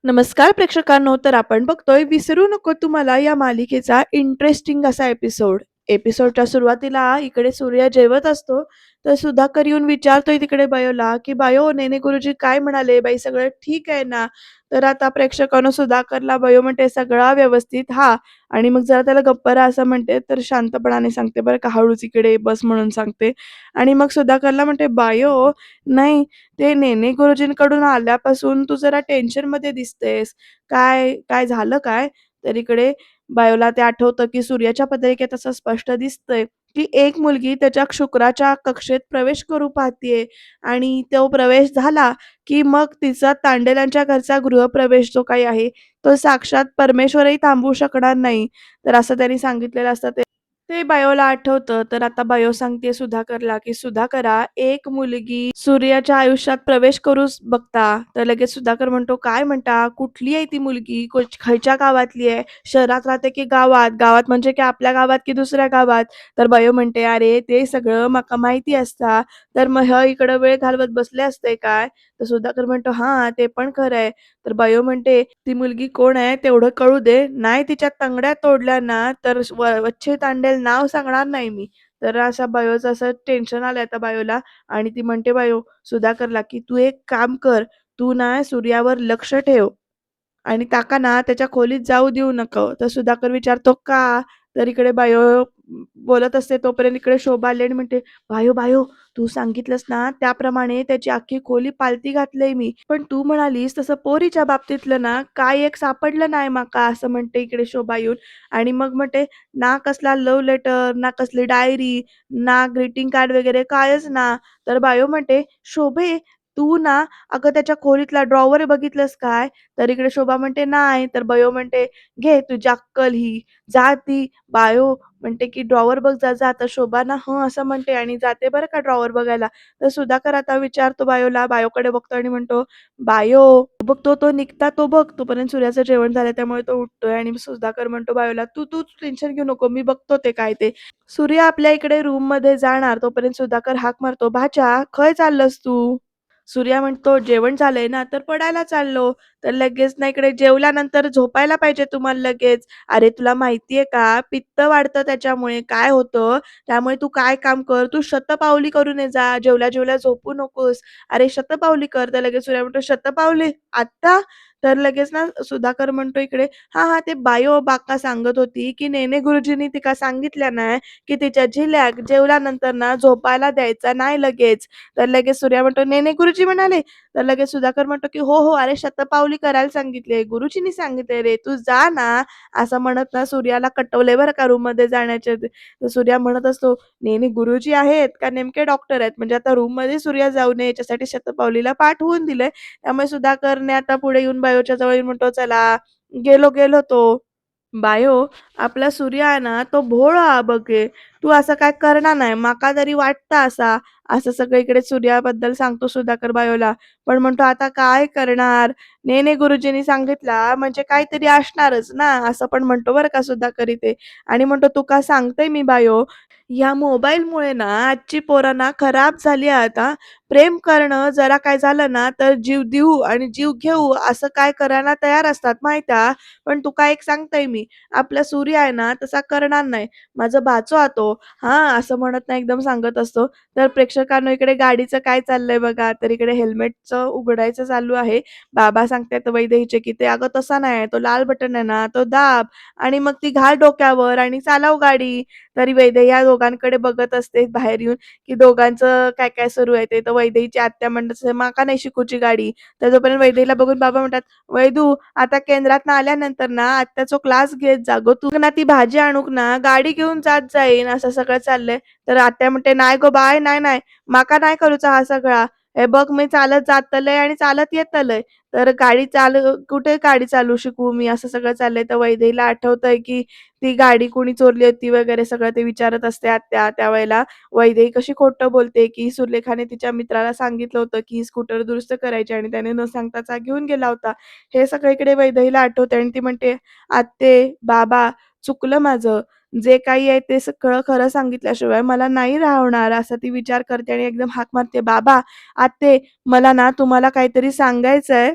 नमस्कार प्रेक्षकांनो, तर आपण बघतोय विसरू नको तू मला या मालिकेचा इंटरेस्टिंग असा एपिसोड. एपिसोडच्या सुरुवातीला इकडे सूर्य जेवत असतो, तर सुधाकर येऊन विचारतोय तिकडे बायोला, की "बायो, नेने गुरुजी काय म्हणाले? बाई सगळं ठीक आहे ना?" तर आता प्रेक्षकांनो सुधाकरला बायो म्हणते, "सगळा व्यवस्थित हां." आणि मग जरा त्याला गप्प रहा असं म्हणते, तर शांतपणाने सांगते बरं का, हळूच इकडे बस म्हणून सांगते. आणि मग सुधाकरला म्हणते, "बायो, नाही ते नेने गुरुजींकडून आल्यापासून तू जरा टेन्शनमध्ये दिसतेस. काय काय झालं काय?" तर इकडे बायोला ते आठवतं, की सूर्याच्या पत्रिकेत असं स्पष्ट दिसतंय, की एक मुलगी त्याच्या शुक्राच्या कक्षेत प्रवेश करू पाहतीये आणि तो प्रवेश झाला, की मग तिचा तांडेलांच्या घरचा गृहप्रवेश जो काही आहे, तो साक्षात परमेश्वरही थांबवू शकणार नाही. तर असं त्यांनी सांगितलेलं असतं ते. ते बायोला आठवतं, तर आता बायो सांगते सुधाकरला, की "सुधाकरा, एक मुलगी सूर्याच्या आयुष्यात प्रवेश करूच बघता." तर लगेच सुधाकर म्हणतो, "काय म्हणता? कुठली आहे ती मुलगी? खयच्या गावातली आहे? शहरात राहते की गावात? गावात म्हणजे की आपल्या गावात की दुसऱ्या गावात?" तर बायो म्हणते, "अरे, ते सगळं माका माहिती असता, तर मग ह्य इकडं वेळ घालवत बसले असते काय?" तर सुधाकर म्हणतो, "हां, ते पण खरं आहे." तर बायो म्हणते, "ती मुलगी कोण आहे तेवढं कळू दे. नाही तिच्या तंगड्या तोडल्या ना, तर वच्छे तांडेल नाव सांगणार नाही मी." तर अशा बायोचं असं टेन्शन आलंय आता बायोला आणि ती म्हणते बायो सुधाकरला, की "तू एक काम कर, तू ना सूर्यावर लक्ष ठेव आणि ताका ना त्याच्या खोलीत जाऊ देऊ नको." तर सुधाकर विचारतो, "का?" तर इकडे बायो बोलत असते तोपर्यंत इकडे शोभा आली आणि म्हणते, "बायो, बायो, तू सांगितलंस ना त्याप्रमाणे त्याची अख्खी खोली पालती घातलंय मी. पण तू म्हणालीस तसं पोरीच्या बाबतीतलं ना काय एक सापडलं नाही माका." असं म्हणते इकडे शोभा येऊन आणि मग म्हणते, "ना कसला लव्ह लेटर, ना कसली डायरी, ना ग्रीटिंग कार्ड वगैरे कायच ना." तर बायो म्हणते, "शोभे, तू ना अगं त्याच्या खोलीतला ड्रॉवर बघितलंस काय?" तर इकडे शोभा म्हणते, "नाही." तर बायो म्हणते, "घे तुझी अक्कल ही, जा ती." बायो म्हणते, की "ड्रॉवर बघ जा, जा." तर शोभा ना हं असं म्हणते आणि जाते बरं का ड्रॉवर बघायला. तर सुधाकर आता विचारतो बायोला, बायोकडे बघतो आणि म्हणतो, "बायो, बघ तो तो निघता तो बघ." तोपर्यंत सूर्याचं जेवण झालं त्यामुळे तो उठतोय आणि सुधाकर म्हणतो बायोला, "तू तू टेन्शन घेऊ नको, मी बघतो ते काय ते." सूर्य आपल्या इकडे रूममध्ये जाणार तोपर्यंत सुधाकर हाक मारतो, "भाच्या, खय चाललंस तू?" सूर्या म्हणतो, "जेवण झालंय ना, तर पडायला चाललो." तर लगेच ना इकडे जेवल्यानंतर झोपायला पाहिजे तुम्हाला लगेच. "अरे तुला माहिती का, पित्त वाढतं त्याच्यामुळे. काय होतं, त्यामुळे तू काय काम कर, तू शतपावली करून ये जा. जेवल्या-जेवल्या झोपू नकोस. अरे शतपावली कर." तर लगेच सूर्या म्हणतो, "शतपावली? आत्ता?" तर लगेच ना सुधाकर म्हणतो इकडे, "हां, हां, ते बायो बाका सांगत होती, की नेने गुरुजींनी तिका सांगितल्या नाही, की तिच्या झिल्याक जेवल्यानंतर ना झोपायला द्यायचा नाही लगेच." तर लगेच सूर्या म्हणतो, "नेने गुरुजी म्हणाले?" तर लगेच सुधाकर म्हणतो, की "हो, हो. अरे शतपावली करायला सांगितले. गुरुजींनी सांगितले रे. तू जा ना." असं म्हणत ना सूर्याला कटवलंय बरं का रूममध्ये जाण्याच्या आधी. तर सूर्या म्हणत असतो, "नेने गुरुजी आहेत का नेमके डॉक्टर आहेत?" म्हणजे आता रूममध्ये सूर्या जाऊ नये याच्यासाठी शतपावलीला पाठवून दिलंय. त्यामुळे सुधाकरने आता पुढे येऊन बायोच्या जवळ येऊन म्हणतो, "चला." गेलो, गेलो तो. बायो, आपला सूर्य आहे ना, तो भोळा बघे. तू असं काय करणार नाही. माका तरी वाटतं असा. असं सगळं इकडे सूर्याबद्दल सांगतो सुधाकर बायोला. पण म्हणतो आता काय करणार? नेने गुरुजींनी सांगितला म्हणजे काहीतरी असणारच ना, असं पण म्हणतो बरं का सुधाकर इथे. आणि म्हणतो तुका सांगते मी बायो, ह्या मोबाईलमुळे ना आजची पोरं ना खराब झाली आहे आता. प्रेम करणं जरा काय झालं ना, तर जीव देऊ आणि जीव घेऊ असं काय करायला तयार असतात माहीत पण तुका एक सांगते मी, आपला सूर्य आहे ना तसा करणार नाही. माझा भाचो हा तो. हां, असं म्हणत ना एकदम सांगत असतो. तर प्रेक्षकांनो इकडे गाडीचं काय चाललंय बघा, तर इकडे हेल्मेटचं उघडायचं चालू आहे. बाबा सांगतायत वैदेहीचे, की "ते अगं तसा नाही, तो लाल बटन आहे ना, तो दाब आणि मग ती घाल डोक्यावर आणि चालव गाडी." तरी वैदेही या दोघांकडे बघत असते बाहेर येऊन, की दोघांचं काय-काय सुरू आहे ते. तर वैदेहीची आत्या म्हणत असते, "माका नाही शिकूची गाडी." तर तोपर्यंत वैदेहीला बघून बाबा म्हणतात, "वैदू, आता केंद्रातनं आल्यानंतर ना आत्याचा क्लास घेत जा गं तू. ना ती भाजी आणूक ना गाडी घेऊन जात जाईन." असं सगळं चाललंय. तर आत्या म्हणते, "नाही गं बाय, नाही, नाही. माका नाही करूचा हा सगळा. हे बघ मी चालत जातलंय आणि चालत येतलंय. तर गाडी कुठे गाडी चालू शिकवू मी?" असं सगळं चाललंय. तर वैदेहीला आठवतंय, की ती गाडी कोणी चोरली होती वगैरे सगळं ते विचारत असते आत्या. त्यावेळेला वैदेही कशी खोटं बोलते, की सुलेखाने तिच्या मित्राला सांगितलं होतं, की स्कूटर दुरुस्त करायची आणि त्याने न सांगताच घेऊन गेला होता. हे सगळं इकडे वैदेहीला आठवतंय आणि ती म्हणते, "आत्ते, बाबा, चुकलं माझं. जे काही आहे ते सगळं खरं सांगितल्याशिवाय मला नाही राहवणार." असा ती विचार करते आणि एकदम हाक मारते, "बाबा, आत्ते, मला ना तुम्हाला काहीतरी सांगायचंय.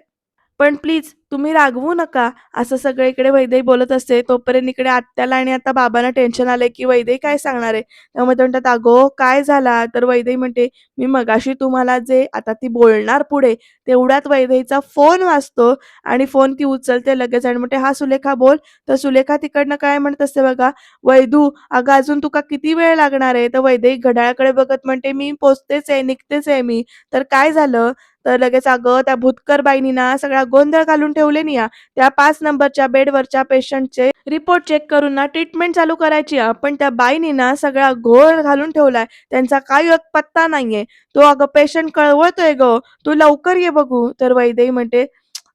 पण प्लीज तुम्ही रागवू नका, असं सगळं इकडे वैदेही बोलत असते. तोपर्यंत इकडे आत्याला आणि आता बाबांना टेन्शन आलंय, की वैदेही काय सांगणार आहे? त्यामुळे ते म्हणतात, "अगं, काय झाला?" तर वैदेही म्हणते, "मी मगाशी तुम्हाला जे" आता ती बोलणार पुढे, तेवढ्यात वैदेहीचा फोन वाजतो आणि फोन ती उचलते लगेच आणि म्हणते, "हां, सुलेखा बोल." तर सुलेखा तिकडनं काय म्हणत असते बघा, "वैदू, अगं अजून तुका किती वेळ लागणार आहे?" तर वैदेही घड्याळाकडे बघत म्हणते, "मी पोहोचतेच आहे, निघतेच आहे मी." तर काय झालं? तर लगेच अगं त्या भुतकर बाईनी ना सगळा गोंधळ घालून ठेवले नाही या. त्या 5 नंबरच्या बेडवरच्या पेशंटचे रिपोर्ट चेक करून ना ट्रीटमेंट चालू करायची आहे. पण त्या बाईनी ना सगळा घोळ घालून ठेवलाय. त्यांचा काही एक पत्ता नाहीये. तो अगं पेशंट कळवळतोय गं. तू लवकर ये बघू. तर वैदेही म्हणते,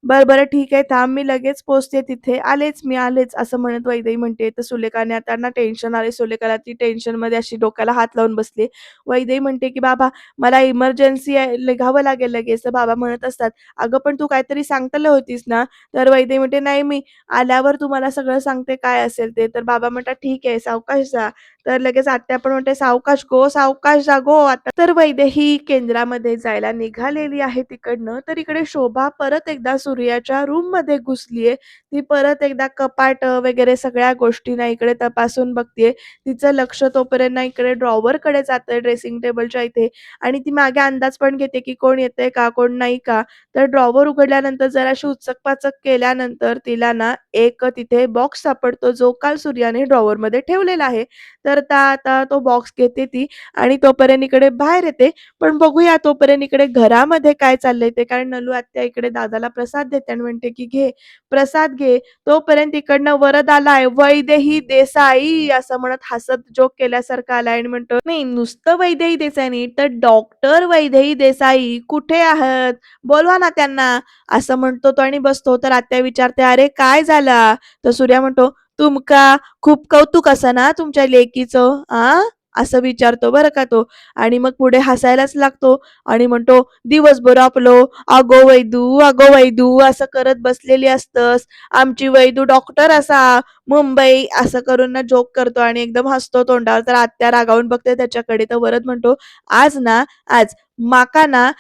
"बरं, बरं ठीक आहे. थांब मी लगेच पोहोचते तिथे. आलेच मी आलेच." असं म्हणत वैदेही म्हणते. तर सुलेखाने आता ना टेन्शन आले सुलेखाला. ती टेन्शनमध्ये अशी डोक्याला हात लावून बसली. वैदेही म्हणते, की "बाबा मला इमर्जन्सी आहे, निघावं लागेल लगेच." तर बाबा म्हणत असतात, "अगं पण तू काहीतरी सांगतलं होतीस ना?" तर वैदेही म्हणते, "नाही मी आल्यावर तुम्हाला सगळं सांगते काय असेल ते." तर बाबा म्हणतात, "ठीक आहे, सावकाश जा." तर लगेच आत्या पण म्हणते, "सावकाश गो, सावकाश जा गो." आता तर वैदेही केंद्रामध्ये जायला निघालेली आहे तिकडनं. तर इकडे शोभा परत एकदा सूर्याच्या रूममध्ये घुसलीये. ती परत एकदा कपाट वगैरे सगळ्या गोष्टी ना इकडे तपासून बघतीये. तिचं लक्ष तोपर्यंत ना इकडे ड्रॉवरकडे जातंय ड्रेसिंग टेबलच्या इथे आणि ती मागे अंदाज पण घेते, की कोण येतंय का, कोण नाही का. तर ड्रॉवर उघडल्यानंतर जराशी उचक-पाचक केल्यानंतर तिला ना एक तिथे बॉक्स सापडतो, जो काल सूर्याने ड्रॉवरमध्ये ठेवलेला आहे. तर आता तो बॉक्स घेते ती आणि तोपर्यंत इकडे बाहेर येते. पण बघूया तोपर्यंत इकडे घरामध्ये काय चाललंय ते. कारण नलू आत्या इकडे दादाला प्रसाद देते आणि म्हणते, की "घे, प्रसाद घे." तोपर्यंत इकडनं वरद आलाय, "वैदेही देसाई" असं म्हणत हसत जोक केल्यासारखा आलाय आणि म्हणतो, "नाही, नुसतं वैदेही देसाई नाही, तर डॉक्टर वैदेही देसाई कुठे आहात? बोलवा ना त्यांना." असं म्हणतो तो आणि बसतो. तर आत्या विचारते, "अरे काय झालं?" तर सूर्या म्हणतो, "तुमका खूप कौतुक असं ना तुमच्या लेकीचं, आ?" असं विचारतो बरं का तो आणि मग पुढे हसायलाच लागतो आणि म्हणतो, "दिवसभर आपलं अगो वैदू असं करत बसलेली असतंस. आमची वैदू डॉक्टर असा, मुंबई." असं करून ना जोक करतो आणि एकदम हसतो तोंडावर. तर आत्या रागावून बघते त्याच्याकडे. तर वरद म्हणतो, "आज ना, आज माका ना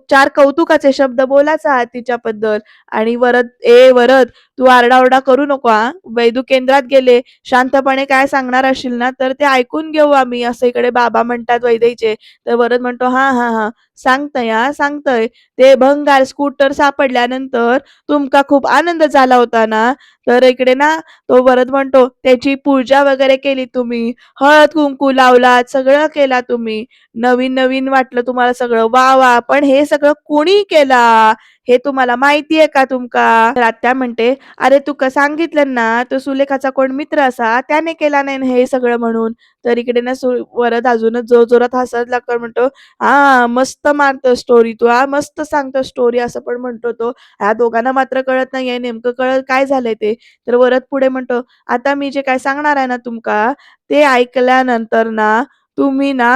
चार कौतुकाचे शब्द बोलायचा हा तिच्याबद्दल." आणि वरद, "ए वरद, तू आरडाओरडा करू नको हां. वैदू केंद्रात गेले. शांतपणे काय सांगणार असशील ना, तर ते ऐकून घेऊ आम्ही." असं इकडे बाबा म्हणतात वैदेहीचे. तर वरद म्हणतो, "हां, हां, हां. सांगतोय हां, सांगतोय. ते भंगार स्कूटर सापडल्यानंतर तुमका खूप आनंद झाला होता ना?" तर इकडे ना तो वरद म्हणतो, "त्याची पूजा वगैरे केली तुम्ही, हळद-कुंकू लावलात, सगळं केला तुम्ही. नवीन-नवीन वाटलं तुम्हाला सगळं. वाह! वाह! पण हे सगळं कुणी केला? हे तुम्हाला माहिती आहे का तुमका?" तर आत्या म्हणते, "अरे तुका सांगितलं ना, तो सुलेखाचा कोण मित्र असा, त्याने केला नाही ना हे सगळं म्हणून." तर इकडे ना वरद अजूनच जोरजोरात हसत लागतो आणि म्हणतो, "हां, मस्त मारतो स्टोरी तू हां, मस्त सांगतो स्टोरी." असं पण म्हणतो तो. ह्या दोघांना मात्र कळत नाहीये नेमकं काय झालंय ते. तर वरद पुढे म्हणतो, "आता मी जे काय सांगणार आहे ना तुमका, ते ऐकल्यानंतर ना तुम्ही ना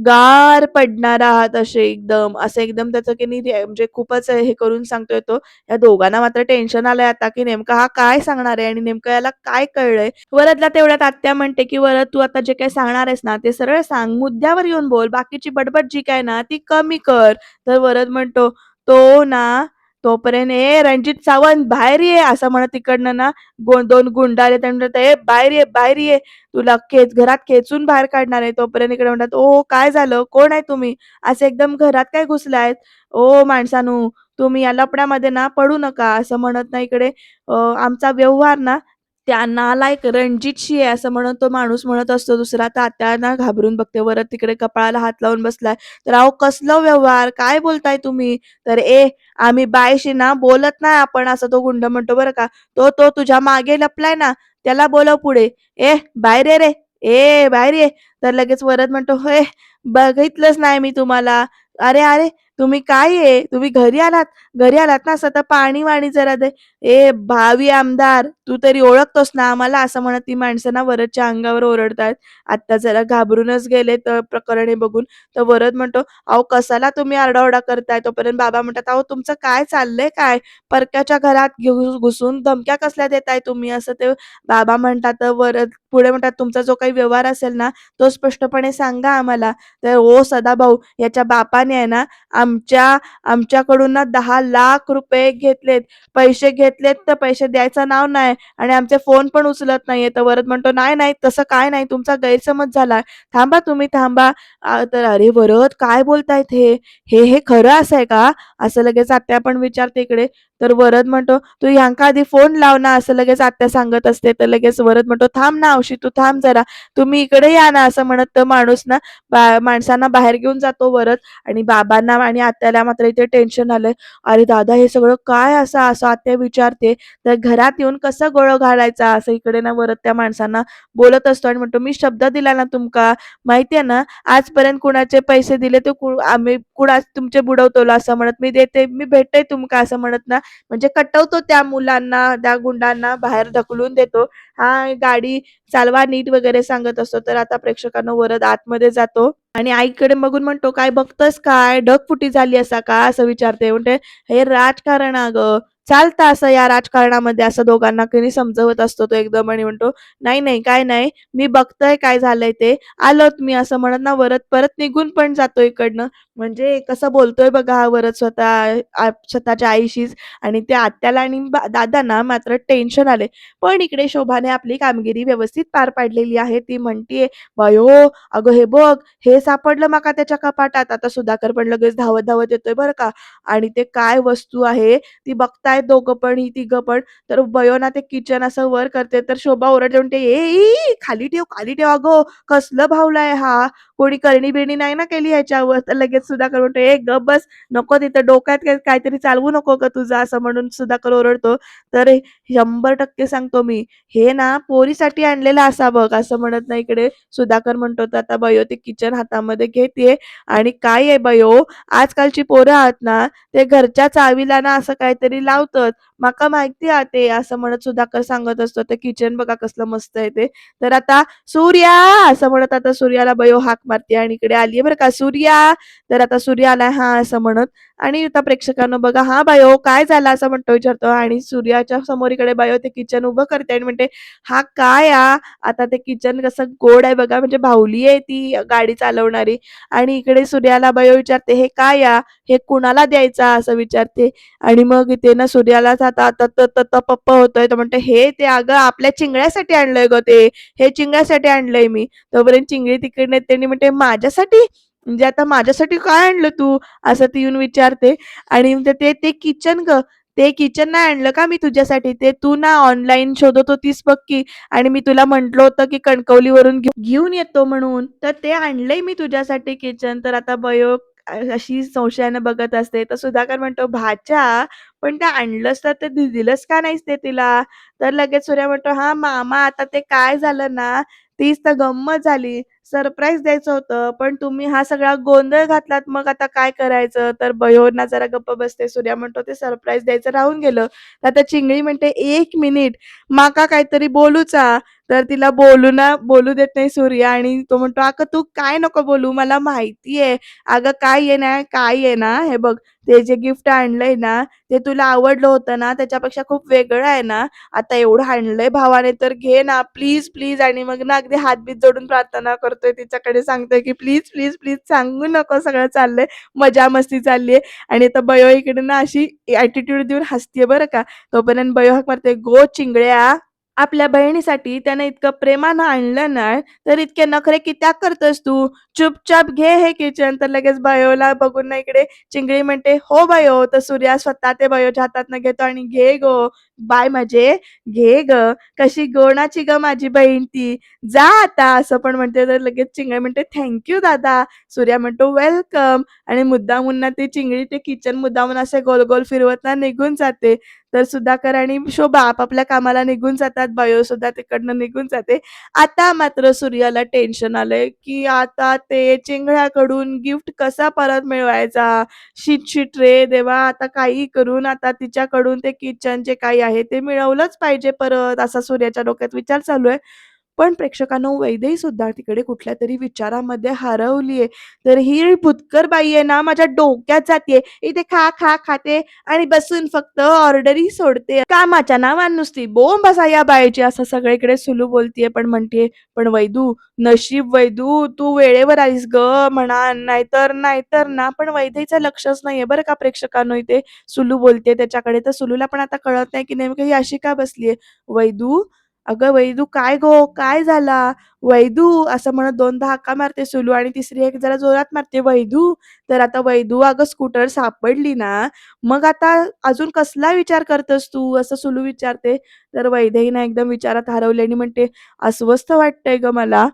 गार पडणार आहात असे एकदम." असं एकदम त्याचं की नाही म्हणजे खूपच हे करून सांगतोय तो. या दोघांना मात्र टेन्शन आलंय आता, की नेमका हा काय सांगणार आहे आणि नेमकं याला काय कळलंय. वरदला तेवढ्यात आत्या म्हणते, की "वरद तू आता जे काही सांगणार आहेस ना, ते सरळ सांग. मुद्द्यावर येऊन बोल. बाकीची बडबड जी काय ना, ती कमी कर." तर वरद म्हणतो, "तो ना." तोपर्यंत "ए रणजित सावंत बाहेर ये." असं म्हणत तिकडनं ना 2 गुंड आले. ते म्हणतात, "ए बाहेर ये, बाहेर ये. तुला घरात खेचून बाहेर काढणार आहे." तोपर्यंत इकडे म्हणतात, "ओ काय झालं? कोण आहे तुम्ही? असे एकदम घरात काय घुसलायत? ओ माणसांनो, तुम्ही या लफड्यामध्ये ना पडू नका." असं म्हणत ना इकडे आमचा व्यवहार ना त्या नालायक रणजितशी आहे असं म्हणत तो माणूस म्हणत असतो दुसरा. तर आत्या ना घाबरून बघते. वरद तिकडे कपाळाला हात लावून बसलाय. तर "अहो कसलं व्यवहार? काय बोलताय तुम्ही?" तर आम्ही बाईशी ना बोलत नाही आपण." असं तो गुंड म्हणतो बरं का. तो तुझ्या मागे लपलाय ना, त्याला बोलव पुढे." बाहेर ये रे. बाहेर ये." तर लगेच वरद म्हणतो, बघितलंच नाही मी तुम्हाला." "अरे, अरे, तुम्ही काय आहे? तुम्ही घरी आलात? घरी आलात ना? असं तर पाणी-वाणी जरा दे." भावी आमदार, तू तरी ओळखतोस ना आम्हाला?" असं म्हणत ती माणसं ना वरदच्या अंगावर ओरडतात. आत्ता जरा घाबरूनच गेले तर प्रकरण हे बघून. तर वरद म्हणतो, "अहो कशाला तुम्ही आरडाओरडा करताय?" तोपर्यंत बाबा म्हणतात, "अहो तुमचं काय चाललंय काय? परक्याच्या घरात घुसून धमक्या कसल्या देताय तुम्ही?" असं ते बाबा म्हणतात. तर वरद पुढे म्हणतात, "तुमचा जो काही व्यवहार असेल ना, तो स्पष्टपणे सांगा आम्हाला." तर "ओ सदाभाऊ, याच्या बापाने आहे ना, आमच्याकडून ना ₹10,00,000 घेतलेत. पैसे घेतलेत तर पैसे द्यायचं नाव नाही आणि आमचे फोन पण उचलत नाहीये. तर वरद म्हणतो, "नाही, नाही तसं काय नाही. तुमचा गैरसमज झालाय. थांबा तुम्ही थांबा." तर "अरे वरद काय बोलतायत हे? हे खरं असं का?" असं लगेच आत्या पण विचारते इकडे. तर वरद म्हणतो, "तू ह्यांका आधी फोन लाव ना." असं लगेच आत्या सांगत असते. तर लगेच वरद म्हणतो, "थांब ना मावशी तू थांब जरा. तुम्ही इकडे या ना." असं म्हणत तो माणूस ना माणसांना बाहेर घेऊन जातो वरद आणि बाबांना आणि आत्याला मात्र इथे टेन्शन आलंय. "अरे दादा हे सगळं काय असं?" असं आत्या विचारते. तर घरात येऊन कसं गोळ घालायचा असं इकडे ना वरद त्या माणसांना बोलत असतो आणि म्हणतो, "मी शब्द दिला ना तुमका माहिती आहे ना, आजपर्यंत कुणाचे पैसे दिले ते आम्ही कुणा तुमचे बुडवतो असं म्हणत मी देते मी भेटते तुमका असं म्हणत ना म्हणजे कटवतो त्या मुलांना त्या गुंडांना बाहेर ढकलून देतो. हा गाडी चालवा नीट वगैरे सांगत असतो. तर आता प्रेक्षकांना वरद आतमध्ये जातो आणि आईकडे बघून म्हणतो, "काय बघतोस काय? ढगफुटी झाली असा का?" असं विचारते. म्हणते, "हे राजकारण अगं, चालतं असं या राजकारणामध्ये." असं दोघांना कधी समजवत असतो तो एकदम आणि म्हणतो, "नाही, नाही, काय नाही. मी बघतोय काय झालंय ते. आलोत मी." असं म्हणत ना वरद परत निघून पण जातो इकडनं. म्हणजे कसं बोलतोय बघा हा वरद स्वतःच्या आईशीच आणि त्या आत्याला आणि दादांना मात्र टेन्शन आले. पण इकडे शोभाने आपली कामगिरी व्यवस्थित पार पाडलेली आहे. ती म्हणतीये, "बायो, अगं हे बघ, हे सापडलं माका त्याच्या कपाटात." आता सुधाकर पण लगेच धावत-धावत येतोय बरं का आणि ते काय वस्तू आहे ती बघतायत दोघं पण, ही तिघं पण. तर बयो ना ते किचन असं वर करते, तर शोभा ओरडते म्हणते, "ए, खाली ठेव, खाली ठेव अगं, कसलं भावलाय हा? कोणी करणी-बिरणी नाही ना केली ह्याच्यावर?" तर लगेच सुधाकर म्हणतो, "ए गप्प बस, नको तिथं डोक्यात काहीतरी चालवू नको का तुझं?" असं म्हणून सुधाकर ओरडतो. तर 100% सांगतो मी, "हे ना पोरीसाठी आणलेलं असावं." असं म्हणत ना इकडे सुधाकर म्हणतो, तर आता बयो ते किचन हातामध्ये घेते आणि "काय आहे बयो, आजकालची पोरं आहात ना, ते घरच्या चावीला ना असं काहीतरी लावतात. माका माहिती आहे ते." असं म्हणत सुधाकर सांगत असतो. ते किचन बघा कसलं मस्त आहे ते. तर आता "सूर्या!" असं म्हणत आता सूर्याला बयो हाक मारते आणि इकडे आली बरं का, "सूर्या!" तर आता सूर्या आलाय हां, असं म्हणत आणि आता प्रेक्षकांनो बघा, "हां बायो, काय झालं?" असं म्हणतो विचारतो आणि सूर्याच्या समोर इकडे बायो ते किचन उभं करते आणि म्हणते, "हा काय हा?" आता ते किचन कसं गोड आहे बघा, म्हणजे बाहुली आहे ती गाडी चालवणारी आणि इकडे सूर्याला बायो विचारते, "हे काय या? हे कुणाला द्यायचा?" असं विचारते आणि मग इथे ना सूर्यालाच आता आता पप्पा होतोय. तर म्हणते, "हे ते अगं आपल्या चिंगळ्यासाठी आणलंय गं ते. हे चिंगळ्यासाठी आणलंय मी." तोपर्यंत चिंगळी तिकडनं येते आणि म्हणते, "माझ्यासाठी? म्हणजे आता माझ्यासाठी काय आणलं तू?" असं ती येऊन विचारते आणि म्हणते, "ते ते किचन गं. ते किचन नाही आणलं का मी तुझ्यासाठी? ते तू ना ऑनलाईन शोधत होतीस बघ की आणि मी तुला म्हटलं होतं की कणकवलीवरून घेऊन येतो म्हणून. तर ते आणलंय मी तुझ्यासाठी किचन." तर आता बयो अशी संशयानं बघत असते. तर सुधाकर म्हणतो, "भाच्या, पण ते आणलंस तर ते दिलंस का नाहीस ते तिला?" तर लगेच सूर्या म्हणतो, "हां, मामा आता ते काय झालं ना, तीच तर गंमत झाली. सरप्राईज द्यायचं होतं, पण तुम्ही हा सगळा गोंधळ घातलात. मग आता काय करायचं?" तर बयो ना जरा गप्प बसते. सूर्या म्हणतो, "ते सरप्राईज द्यायचं राहून गेलं." तर आता चिंगळी म्हणते, "1 मिनिट, माका काहीतरी बोलूचा." तर तिला बोलू देत नाही सूर्या आणि तो म्हणतो, "अगं तू काय नको बोलू, मला माहिती आहे. अगं काय आहे ना, हे बघ ते जे गिफ्ट आणलंय ना, ते तुला आवडलं होतं ना, त्याच्यापेक्षा खूप वेगळं आहे ना. आता एवढं आणलंय भावाने तर घे ना प्लीज, प्लीज." आणि मग ना अगदी हात-बीत जोडून प्रार्थना करतोय तिच्याकडे सांगतोय, की "प्लीज, प्लीज, प्लीज सांगू नको सगळं चाललंय, मजा-मस्ती चालली आणि आता बयो इकडे ना अशी ॲटिट्यूड देऊन हसतीये बरं का. तोपर्यंत बयो हाक मारते, "गो चिंगड्या, आपल्या बहिणीसाठी त्याने इतकं प्रेमानं आणलं ना, तर इतके नखरे कित्याक करतोस तू? चुपचाप घे हे किचन." तर लगेच बयोला बघून ना इकडे चिंगडी म्हणते, "हो बयो." तर सूर्या स्वतः ते बयोच्या हातातनं घेतो आणि "घे गं, बाय माझे, घे गं, कशी गोडाची गं माझी बहीण ती. जा आता." असं पण म्हणते. तर लगेच चिंगडी म्हणते, "थँक दादा." सूर्या म्हणतो, "वेलकम." आणि मुद्दामून ना ती चिंगडी ते किचन मुद्दामून असे गोल-गोल फिरवत ना निघून जाते. तर सुधाकर आणि शोभा आपापल्या कामाला निघून जातात. बयो सुद्धा तिकडनं निघून जाते. आता मात्र सूर्याला टेन्शन आलंय, की आता ते चिंगळ्याकडून गिफ्ट कसा परत मिळवायचा? शिट, शिट रे देवा! आता काहीही करून आता तिच्याकडून ते किचन जे काही आहे ते मिळवलंच पाहिजे परत, असा सूर्याच्या डोक्यात विचार चालू आहे. पण प्रेक्षकांनो वैदेही सुद्धा तिकडे कुठल्यातरी विचारामध्ये हरवलीये. तर ही भुतकर बाई आहे ना माझ्या डोक्यात जातीये. इथे खा, खा, खाते आणि बसून फक्त ऑर्डरही सोडते. कामाच्या नावानं नुसती बोंब असा या बाईची असं सगळीकडे सुलू बोलतीये. पण म्हणतीये, "पण वैदू, नशीब वैदू तू वेळेवर आलीस गं म्हणा, नाहीतर ना." पण वैदेहीचं लक्षच नाहीये बरं का प्रेक्षकांनो इथे. सुलू बोलते त्याच्याकडे. तर सुलूला पण आता कळत नाही की नेमकं ही अशी का बसलीये. "वैदू, अगं वैदू काय गं, काय झाला? वैदू" असं म्हणत दोनदा हाका मारते सुलू आणि तिसरी एक जरा जोरात मारते, "वैदू." तर आता "वैदू अगं स्कूटर सापडली ना, मग आता अजून कसला विचार करतेस तू?" असं सुलू विचारते. तर वैदेही ना एकदम विचारात हरवली आणि म्हणते, "अस्वस्थ वाटतंय गं मला.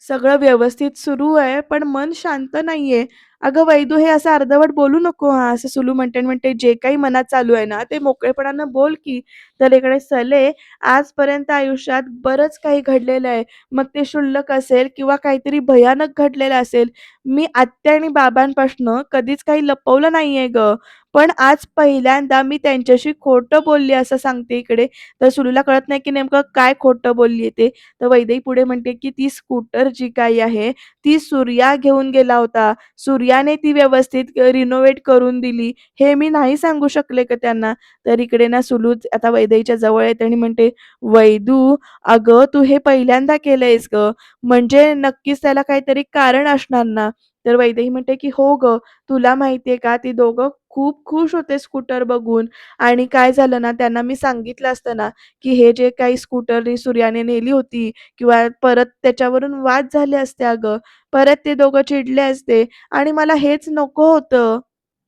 सगळं व्यवस्थित सुरू आहे, पण मन शांत नाहीये." "अगं वैदू हे असं अर्धवट बोलू नको हां." असं सुलू म्हणते आणि म्हणते, "जे काही मनात चालू आहे ना, ते मोकळेपणानं बोल की." तर इकडे सले आजपर्यंत आयुष्यात बरंच काही घडलेलं आहे. मग ते क्षुल्लक असेल किंवा काहीतरी भयानक घडलेलं असेल. मी आत्या आणि बाबांपासनं कधीच काही लपवलं नाहीये गं. पण आज पहिल्यांदा मी त्यांच्याशी खोटं बोलले असं सांगते इकडे. तर सुलूला कळत नाही की नेमकं काय खोटं बोलली ते. तर वैदेही पुढे म्हणते की ती स्कूटर जी काही आहे, ती सूर्या घेऊन गेला होता. सूर्याने ती व्यवस्थित रिनोव्हेट करून दिली. हे मी नाही सांगू शकले का त्यांना. तर इकडे ना सुलू आता वैदेहीच्या जवळ येते आणि म्हणते, "वैदू, अगं तू हे पहिल्यांदा केलंयस गं, म्हणजे नक्कीच त्याला काहीतरी कारण असणार ना?" तर वैदेही म्हणते, की "हो गं, तुला माहिती का ती दोघं खूप खुश होते स्कूटर बघून आणि काय झालं ना त्यांना मी सांगितलं असतं ना, की हे जे काही स्कूटर सूर्याने नेली होती किंवा परत त्याच्यावरून वाद झाले असते अगं. परत ते दोघं चिडले असते आणि मला हेच नको होतं."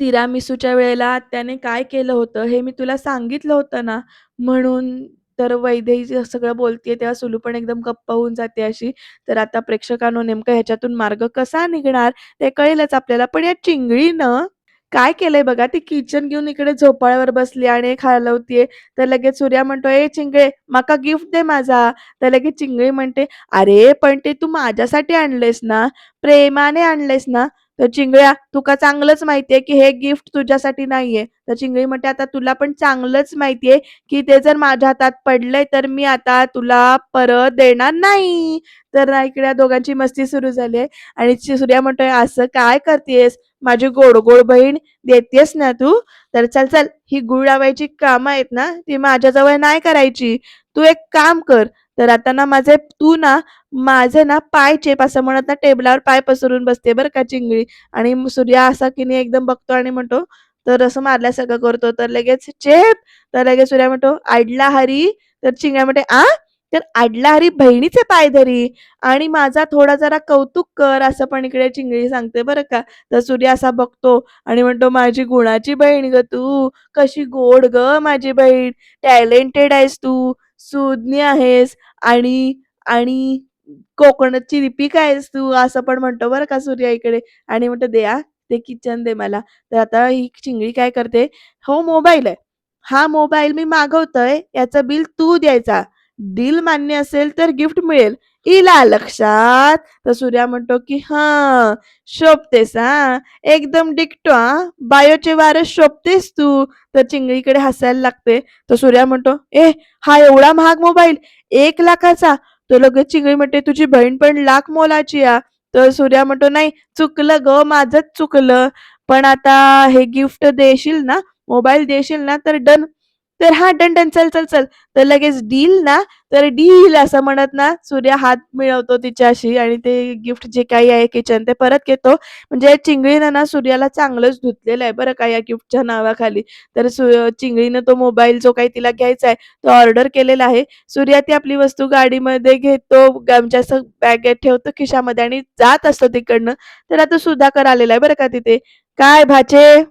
तिरामिसूच्या वेळेला आत्याने काय केलं होतं हे मी तुला सांगितलं होतं ना, म्हणून. तर वैदेही जे सगळं बोलतीये तेव्हा सुलू पण एकदम गप्प होऊन जाते अशी. तर आता प्रेक्षकांनो नेमकं ह्याच्यातून मार्ग कसा निघणार ते कळेलच आपल्याला. पण या चिंगळीनं काय केलंय बघा, ती किचन घेऊन इकडे झोपाळ्यावर बसली आणि एक हलवतीये. तर लगेच सूर्या म्हणतो, "ए चिंगळे माका गिफ्ट दे माझा." तर लगेच चिंगळी म्हणते, "अरे पण ते तू माझ्यासाठी आणलेस ना, प्रेमाने आणलेस ना." तर चिंगळ्या तुका चांगलंच माहितीये की हे गिफ्ट तुझ्यासाठी नाहीये. तर चिंगळी म्हणते, "आता तुला पण चांगलंच माहितीये की ते जर माझ्या हातात पडलंय तर मी आता तुला परत देणार नाही." तर ना इकडे या दोघांची मस्ती सुरू झाली आहे आणि सूर्या म्हणतोय, "असं काय करतेयस? माझी गोड-गोड बहीण देतेयस ना तू? तर चल ही गूळ लावायची कामं आहेत ना, ती माझ्याजवळ नाही करायची. तू एक काम कर." तर आता ना तू ना माझे ना पाय चेप असं म्हणत ना टेबलावर पाय पसरून बसते बरं का चिंगळी आणि सूर्या असा की नाही एकदम बघतो आणि म्हणतो तर असं मारल्यासारखं करतो तर लगेच चेप तर लगेच सूर्या म्हणतो "अडला हरी." तर चिंगळ्या म्हणते, "आ?" तर "अडला हरी बहिणीचे पाय धरी आणि माझा थोडा जरा कौतुक कर." असं पण इकडे चिंगळी सांगते बरं का. तर सूर्या असा बघतो आणि म्हणतो, "माझी गुणाची बहीण गं तू. कशी गोड गं माझी बहीण. टॅलेंटेड आहेस तू, सुज्ञ आहेस आणि आणि कोकणाची लिपिका आहेस तू." असं पण म्हणतो बरं का सूर्या इकडे आणि म्हणतो, "दे हां, ते किचन दे मला." तर आता ही चिंगळी काय करते, "हो मोबाईल आहे. हा मोबाईल मी मागवतोय, याचं बिल तू द्यायचा. डील मान्य असेल तर गिफ्ट मिळेल." हिला लक्षात. तर सूर्या म्हणतो, की "हां, शोभतेस हां, एकदम डिक्टो हां, बायोचे वारस शोभतेस तू." तर चिंगळीकडे हसायला लागते. तर सूर्या म्हणतो, हा एवढा महाग मोबाईल 1,00,000चा?" तर लगेच चिंगळी म्हणते, "तुझी बहीण पण लाख मोलाची आहे." तर सूर्या म्हणतो, "नाही, चुकलं गं, माझंच चुकलं. पण आता हे गिफ्ट देशील ना, मोबाईल देशील ना, तर डन." तर "हां, डन. चल." तर लगेच डील ना, तर डील असं म्हणत ना, सूर्या हात मिळवतो तिच्याशी आणि ते गिफ्ट जे काही आहे किचन ते परत घेतो. म्हणजे चिंगळीनं ना सूर्याला चांगलंच धुतलेलं आहे बरं का या गिफ्टच्या नावाखाली. तर चिंगळीनं तो मोबाईल जो काही तिला घ्यायचा आहे, तो ऑर्डर केलेला आहे. सूर्या ती आपली वस्तू गाडीमध्ये घेतो, म्हणजे असं बॅगेत ठेवतो खिशामध्ये आणि जात असतो तिकडनं. तर आता सुधाकर आलेला आहे बरं का तिथे. "काय भाचे,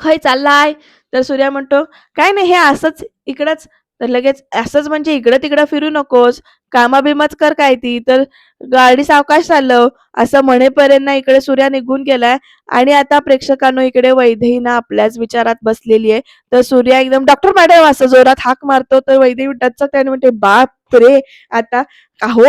खय चाललाय?" तर सूर्या म्हणतो, "काय नाही, हे असंच इकडंच." तर लगेच असंच म्हणजे इकडं-तिकडं फिरू नकोस, कामाबिमाच कर काय ती. तर गाडी सावकाश चालव, असं म्हणेपर्यंत ना इकडे सूर्या निघून गेलाय आणि आता प्रेक्षकांनो इकडे वैदेही ना आपल्याच विचारात बसलेली आहे. तर सूर्या एकदम "डॉक्टर मॅडम" असं जोरात हाक मारतो, तर वैदेही डचकते आणि म्हणते, "बापरे! आता अहो,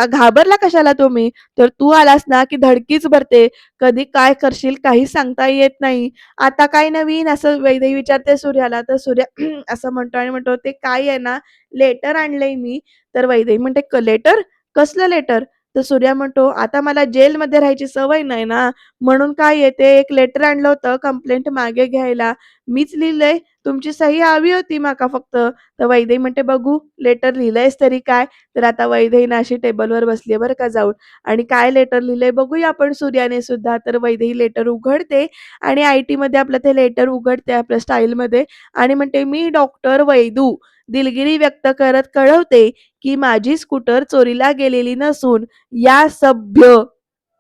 घाबरला कशाला तुम्ही? तर तू आलास ना की धडकीच भरते. कधी काय करशील काही सांगता येत नाही. आता काय नवीन?" असं वैदेही विचारते सूर्याला. तर सूर्या असं म्हणतो आणि म्हणतो, "ते काय आहे ना, लेटर आणलंय मी." तर वैदेही म्हणते, लेटर?" "कसलं लेटर?" तर सूर्या म्हणतो, "आता मला जेलमध्ये राहायची सवय नाही ना, म्हणून काय आहे एक लेटर आणलं होतं कंप्लेंट मागे घ्यायला. मीच लिहिलंय. तुमची सही हवी होती माका फक्त." तर वैदेही म्हणते, "बघू लेटर लिहिलंयस तरी काय?" तर आता वैदेही ना अशी टेबलवर बसली बरं का जाऊन आणि काय लेटर लिहिलंय बघूया आपण सूर्याने सुद्धा. तर वैदेही लेटर उघडते आणि आय-टीमध्ये आपलं ते लेटर उघडते आपल्या स्टाईलमध्ये आणि म्हणते, "मी डॉक्टर वैदू दिलगिरी व्यक्त करत कळवते, की माझी स्कूटर चोरीला गेलेली नसून या सभ्य"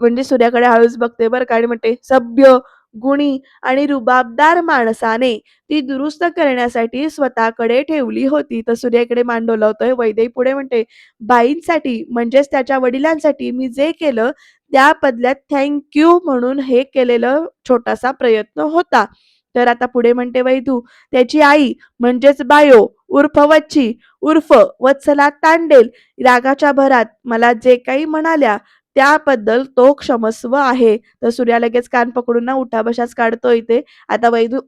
म्हणजे सूर्याकडे हळूच बघते बरं का आणि म्हणते, "सभ्य, गुणी आणि रुबाबदार माणसाने ती दुरुस्त करण्यासाठी स्वतःकडे ठेवली होती." तर सूर्या इकडे मान डोलावतोय. वैदेही पुढे म्हणते, "बाईंसाठी म्हणजेच त्याच्या वडिलांसाठी मी जे केलं त्या बदल्यात थँक म्हणून हे केलेलं छोटासा प्रयत्न होता." तर आता पुढे म्हणते वैदू, "त्याची आई म्हणजेच बायो उर्फ वच्ची उर्फ वत्सला तांडेल रागाच्या भरात मला जे काही म्हणाल्या त्याबद्दल तो क्षमस्व आहे." तर सूर्या लगेच कान पकडून ना उठाबशाच काढतो इथे. आता वैदू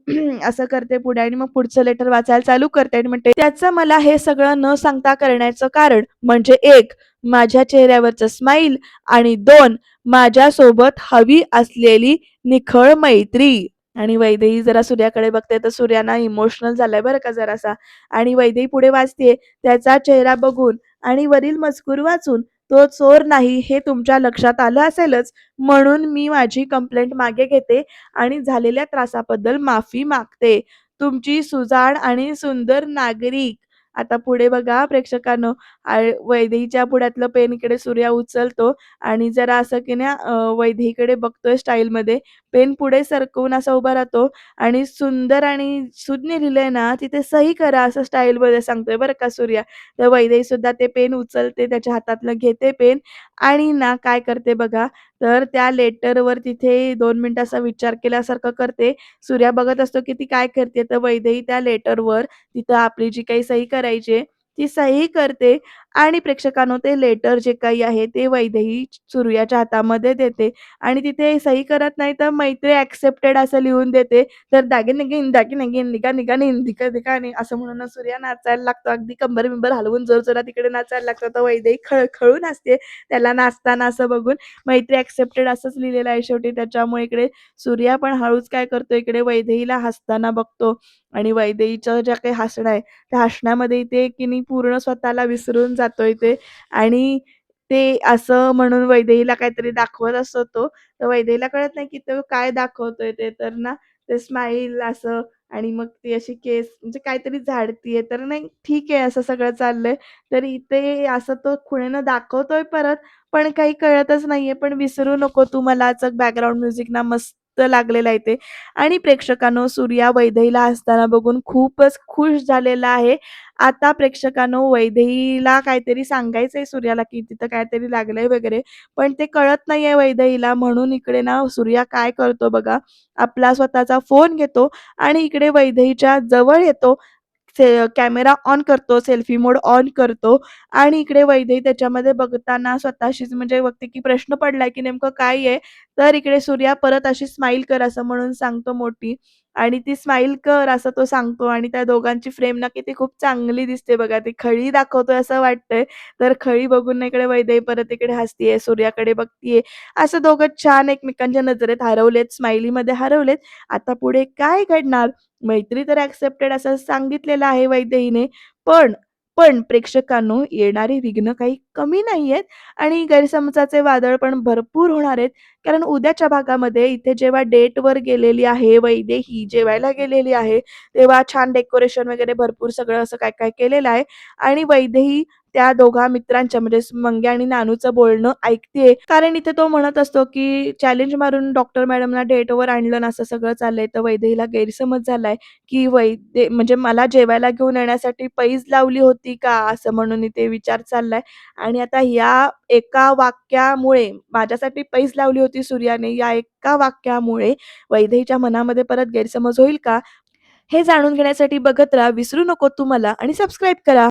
असं करते पुढे आणि मग पुढचं लेटर वाचायला चालू करते आणि म्हणते, "त्याचं मला हे सगळं न सांगता करण्याचं कारण म्हणजे 1 माझ्या चेहऱ्यावरचं स्माईल आणि 2 माझ्यासोबत हवी असलेली निखळ मैत्री." आणि वैदेही जरा सूर्याकडे बघते तर सूर्या ना इमोशनल झालाय बरं का जरासा आणि वैदेही पुढे वाचते, "त्याचा चेहरा बघून आणि वरील मजकूर वाचून तो चोर नाही हे तुमच्या लक्षात आलं असेलच. म्हणून मी माझी कंप्लेंट मागे घेते आणि झालेल्या त्रासाबद्दल माफी मागते. तुमची सुजाण आणि सुंदर नागरिक." आता पुढे बघा प्रेक्षकांनो, वैदेहीच्या पुढ्यातलं पेन इकडे सूर्या उचलतो आणि जरा असं की ना वैदेहीकडे बघतोय स्टाईलमध्ये. पेन पुढे सरकवून असा उभा राहतो आणि सुंदर आणि सुज्ञ लिहिलंय ना, तिथे सही करा असं स्टाईलमध्ये सांगतोय बरं का सूर्या. तर वैदेही सुद्धा ते पेन उचलते, त्याच्या हातातलं घेते पेन आणि ना काय करते बघा, तर त्या लेटरवर तिथे 2 मिनिटं असा विचार केल्यासारखं करते. सूर्या बघत असतो की ती काय करते, तर वैदेही त्या लेटरवर तिथं आपली जी काही सही करायची आहे, ती सही करते आणि प्रेक्षकांनो ते लेटर जे काही आहे ते वैदेही सूर्याच्या हातामध्ये देते आणि तिथे सही करत नाही तर मैत्री एक्सेप्टेड असं लिहून देते. तर दागिने घेईन, दागिने घेईन, निगा निगाने, धिका धिकाने असं म्हणून सूर्या नाचायला लागतो. अगदी कंबर-बिंबर हलवून जोरजोरात तिकडे नाचायला लागतो. तर वैदेही खळखळून हसते त्याला नाचताना असं बघून. मैत्री एक्सेप्टेड असंच लिहिलेलं आहे शेवटी त्याच्यामुळे इकडे सूर्या पण हळूच काय करतो इकडे वैदेहीला हसताना बघतो आणि वैदेहीचं ज्या काही हसणं आहे, त्या हसण्यामध्ये ते की नाही पूर्ण स्वतःला विसरून जातोय ते आणि ते असं म्हणून वैदेहीला काहीतरी दाखवत असतो तो. तर वैदेहीला कळत नाही की तो काय दाखवतोय ते. तर ना ते स्माईल असं आणि मग ती अशी केस म्हणजे काहीतरी झाडतीये. तर नाही ठीक आहे असं सगळं चाललंय. तर इथे असं तो खुणेनं दाखवतोय परत, पण काही कळतच नाहीये. पण विसरू नको तू मलाचं बॅकग्राऊंड म्युझिक ना मस्त लागलेलं आहे ते. आणि प्रेक्षकांनो सूर्या वैदेहीला हसताना बघून खूपच खुश झालेला आहे. आता प्रेक्षकांनो वैदेहीला काहीतरी सांगायचंय सूर्याला, की तिथं काहीतरी लागलंय वगैरे, पण ते कळत नाहीये वैदेहीला. म्हणून इकडे ना सूर्या काय करतो बघा, आपला स्वतःचा फोन घेतो आणि इकडे वैदेहीच्या जवळ येतो. कॅमेरा ऑन करतो, सेल्फी मोड ऑन करतो आणि इकडे वैदेही त्याच्यामध्ये बघताना स्वतःशीच म्हणजे बघते, की प्रश्न पडलाय, की नेमकं काय आहे? तर इकडे सूर्या परत अशी स्माईल कर असं म्हणून सांगतो मोठी आणि ती स्माईल कर असं तो सांगतो आणि त्या दोघांची फ्रेम ना किती खूप चांगली दिसते बघा. ती खळी दाखवतोय असं वाटतंय. तर खळी बघून ना इकडे वैदेही परत इकडे हसतीये, सूर्याकडे बघतीये. असं दोघं छान एकमेकांच्या नजरेत हरवलेत, स्माइलीमध्ये हरवलेत. आता पुढे काय घडणार? मैत्री तर एक्सेप्टेड असं सांगितलेलं आहे वैदेहीने. पण, पण प्रेक्षकांनो येणारी विघ्न काही कमी नाहीयेत आणि गैरसमजाचे वादळ पण भरपूर होणार आहेत. कारण उद्याच्या भागामध्ये इथे जेव्हा डेटवर गेलेली आहे वैदेही, जेवायला गेलेली आहे, तेव्हा छान डेकोरेशन वगैरे भरपूर सगळं असं काय-काय केलेलं आहे आणि वैदेही त्या दोघा मित्रांच्या म्हणजे मंग्या आणि नानूचं बोलणं ऐकतीये. कारण इथे तो म्हणत असतो, की चॅलेंज मारून डॉक्टर मॅडमला डेटवर आणलं आणि असं सगळं चाललंय. तर वैदेहीला गैरसमज झालाय, की म्हणजे मला जेवायला घेऊन येण्यासाठी पैज लावली होती का? असं म्हणून इथे विचार चाललाय आणि आता या एका वाक्यामुळे माझ्यासाठी पैज लावली होती सूर्याने, या एका वाक्यामुळे वैदेहीच्या मनामध्ये परत गैरसमज होईल का? हे जाणून घेण्यासाठी बघत राहा. विसरू नको तू मला आणि सबस्क्राईब करा.